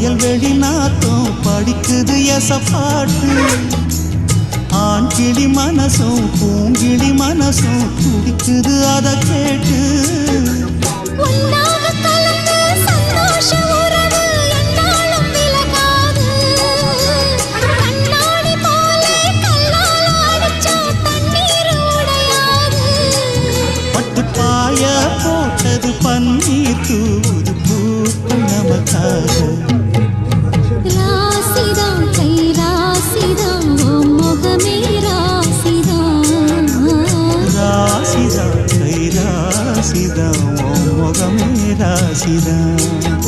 வயல்வெளி நாத்தம் படிக்குது எசப்பாட்டு ஆண் கிளி மனசும் பூங்கிளி மனசும் துடிக்குது அத கேட்டு பட்டுப்பாய போட்டது பன்னீர் தூது பூத்து நமக்காக ராசிதான் கை ராசிதான் முகமே ராசிதான் ராசிதான் கை ராசிதான் முகமே ராசிதான்